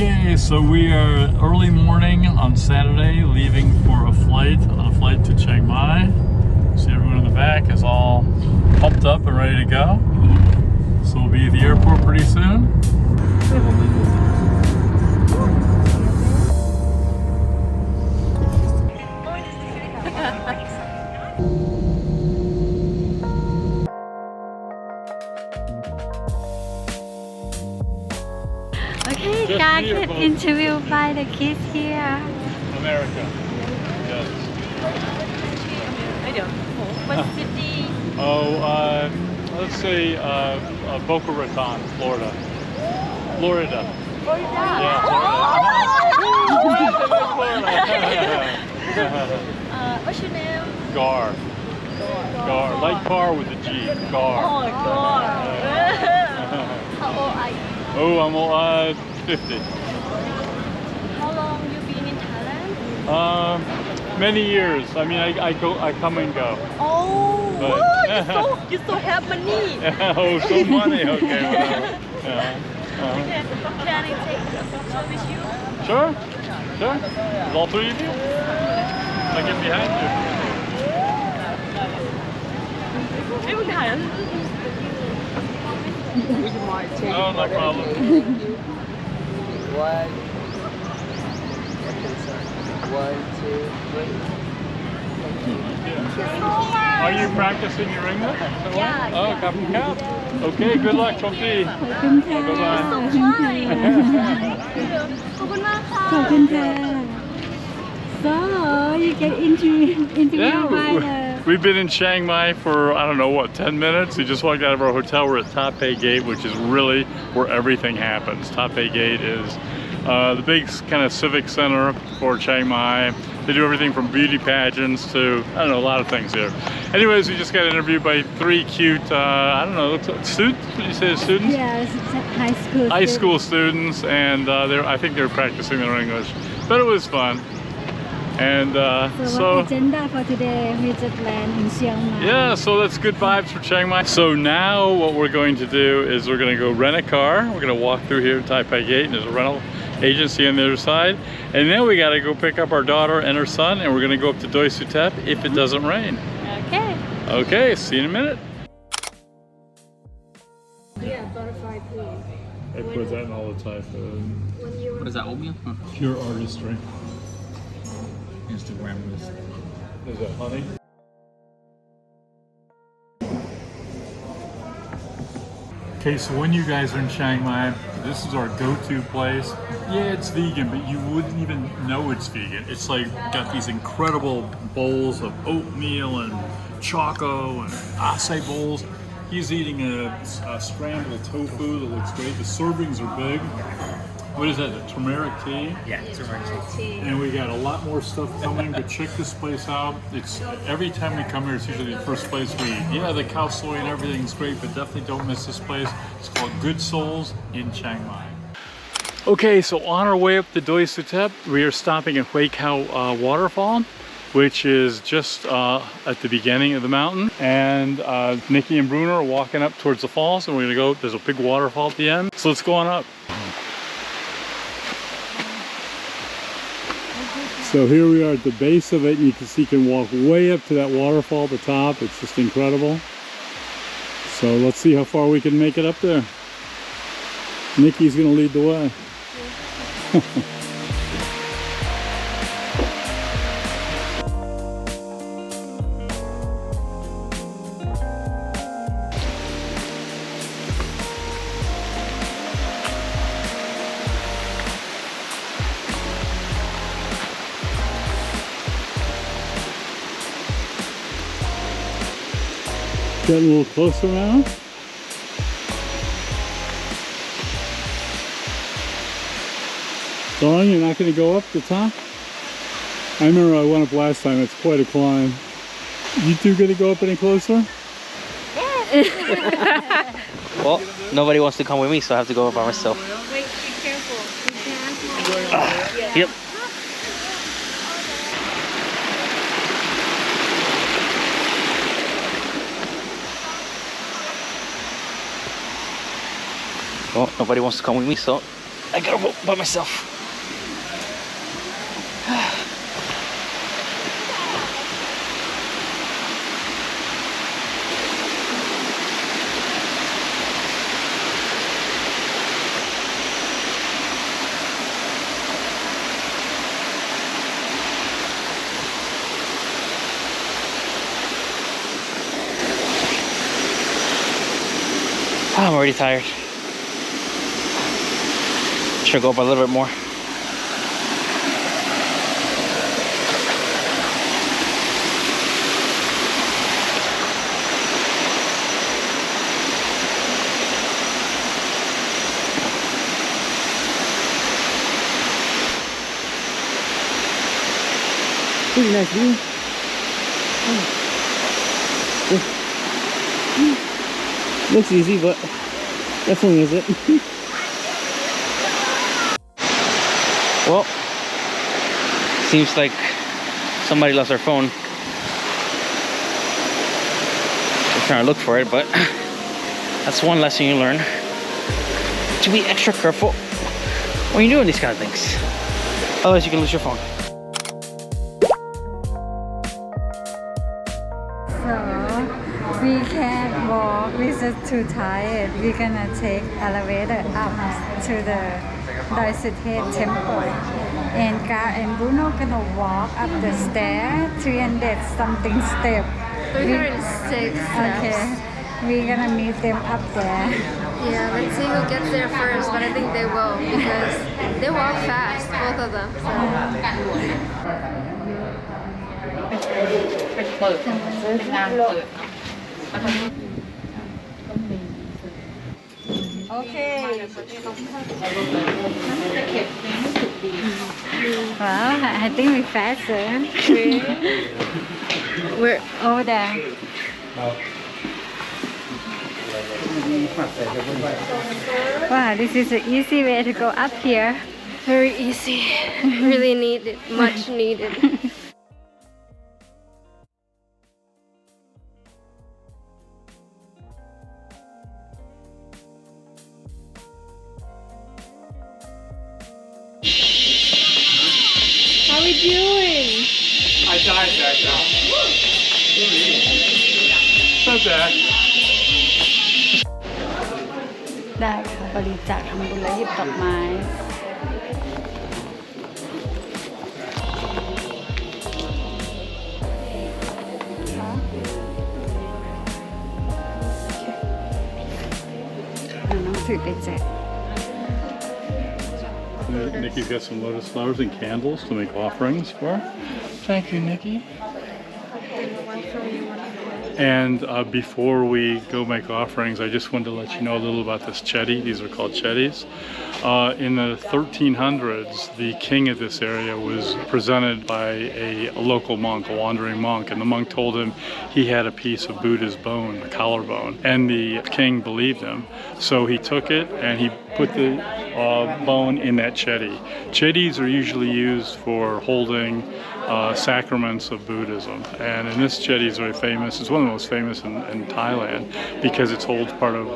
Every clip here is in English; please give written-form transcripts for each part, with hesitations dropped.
Okay, so we are early morning on Saturday, leaving for a flight to Chiang Mai. See, everyone in the back is all pumped up and ready to go. So we'll be at the airport pretty soon. Okay, got get interviewed by the kids here. America. Yes. What city? Oh, let's say Boca Raton, Florida. Florida. Yeah, Florida. What's your name? Gar. Gar. Like car with a G. Gar. Oh, God. How old are you? Oh, I'm 50. How long you been in Thailand? Many years. I mean, I come and go. Oh, But- you so have money. Oh, so money. Okay, whatever. Okay, can I take a picture with you? Sure. Sure. Is all three of you? I get behind you. Oh, no problem. One. One, two, three. Are you practicing your English? Yeah, Oh, yeah. Captain Cap. Okay, good luck, Chokti. Bye-bye. ขอบคุณมากค่ะ ขอบคุณค่ะ So you get interviewed by the We've been in Chiang Mai for, I don't know, what, 10 minutes? We just walked out of our hotel. We're at Taipei Gate, which is really where everything happens. Taipei Gate is the big kind of civic center for Chiang Mai. They do everything from beauty pageants to, I don't know, a lot of things here. Anyways, we just got interviewed by three cute, I don't know, looks like students? What did you say, students? yeah, high school High school students, and I think they were practicing their English. But it was fun. And So what agenda for today? We just land in Chiang Mai. yeah, so that's good vibes for Chiang Mai. So now what we're going to do is we're going to go rent a car. We're going to walk through here to Taipei Gate, and there's a rental agency on the other side. And then we got to go pick up our daughter and her son, and we're going to go up to Doi Suthep if it doesn't rain. Okay. Okay, see you in a minute. Yeah, butterfly pea. I put that in all the Thai food. What is that, oatmeal? Pure artistry. Instagram list. Is that honey? Okay, so when you guys are in Chiang Mai, this is our go-to place. Yeah, it's vegan, but you wouldn't even know it's vegan. It's like got these incredible bowls of oatmeal and choco and acai bowls. He's eating a scrambled tofu that looks great. The servings are big. What is that, the turmeric tea? Yeah, turmeric tea. And we got a lot more stuff coming, but check this place out. It's every time we come here, it's usually the first place we eat. Yeah, the cow soy and everything's great, but definitely don't miss this place. It's called Good Souls in Chiang Mai. Okay, so on our way up to Doi Suthep, we are stopping at Huay Waterfall, which is just at the beginning of the mountain. And Nikki and Bruno are walking up towards the falls, and we're gonna go, there's a big waterfall at the end. So let's go on up. So here we are at the base of it, and you can walk way up to that waterfall at the top. It's just incredible. So let's see how far we can make it up there. Nikki's gonna lead the way. Getting a little closer now. Dawn, you're not going to go up the top? I remember I went up last time. It's quite a climb. You two going to go up any closer? Well, nobody wants to come with me, so I have to go by myself. Wait, be careful. Be careful. Yep. Well, nobody wants to come with me, so I gotta walk by myself. I'm already tired. Should go up a little bit more. Really nice view. Looks easy, but definitely isn't. Well, seems like somebody lost their phone. They're trying to look for it, but that's one lesson you learn. To be extra careful when you're doing these kind of things. Otherwise you can lose your phone. We can't walk, we're just too tired. We're gonna take elevator up to the Doi Suthep temple. And Kaew and Bruno gonna walk up the stair, 300 something step. 306 steps. Okay, we're gonna meet them up there. Yeah, let's see who gets there first, but I think they will because they walk fast, both of them. Okay. Well, I think we're faster. We're over there. Wow, this is an easy way to go up here. very easy. Really needed, much needed. How we doing? I died back now. So bad. ได้ค่ะบริจาคทำบุญและหยิบดอกไม้น้องถือไปแจก Nikki's got some lotus flowers and candles to make offerings for. Thank you, Nikki. And before we go make offerings, I just wanted to let you know a little about this chetty. These are called chetties. In the 1300s, the king of this area was presented by a local monk, a wandering monk, and the monk told him he had a piece of Buddha's bone, a collarbone, and the king believed him. So he took it and he put the bone in that chetty. Chetties are usually used for holding sacraments of Buddhism, and in this chetty is very famous. It's one of the most famous in Thailand because it holds part of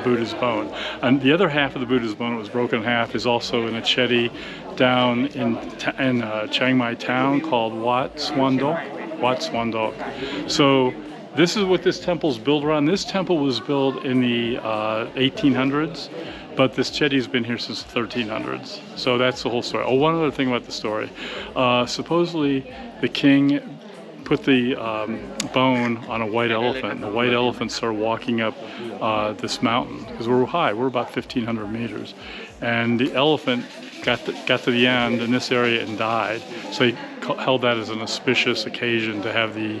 Buddha's bone. And the other half of the Buddha's bone that was broken in half is also in a chetty down in Chiang Mai town called Wat Swandok. So this is what this temple is built around. This temple was built in the 1800s. But this chetty's been here since the 1300s. So that's the whole story. Oh, one other thing about the story. Supposedly, the king put the bone on a white elephant. And the white elephant started walking up this mountain because we're high. We're about 1,500 meters. And the elephant got to the end in this area and died. So he held that as an auspicious occasion to have the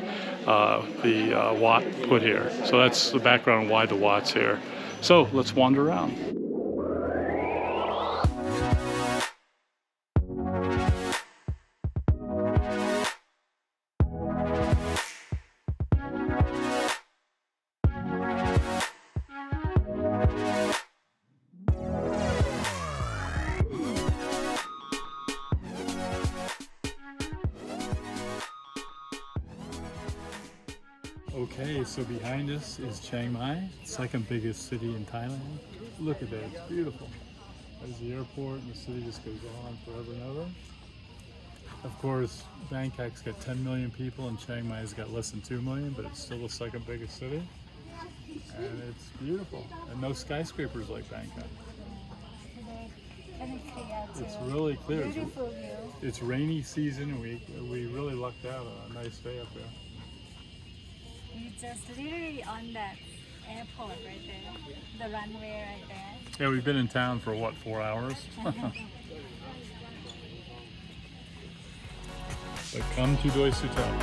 Wat put here. So that's the background on why the Wat's here. So let's wander around. Okay, so behind us is Chiang Mai, second biggest city in Thailand. Look at that, it's beautiful. There's the airport, and the city just goes on forever and ever. Of course, Bangkok's got 10 million people, and Chiang Mai's got less than 2 million, but it's still the second biggest city. And it's beautiful. And no skyscrapers like Bangkok. It's really clear. Beautiful view. It's rainy season, and we really lucked out on a nice day up there. We just literally on that airport right there. The runway right there. Yeah, we've been in town for what, 4 hours? But come to Doi Suthep.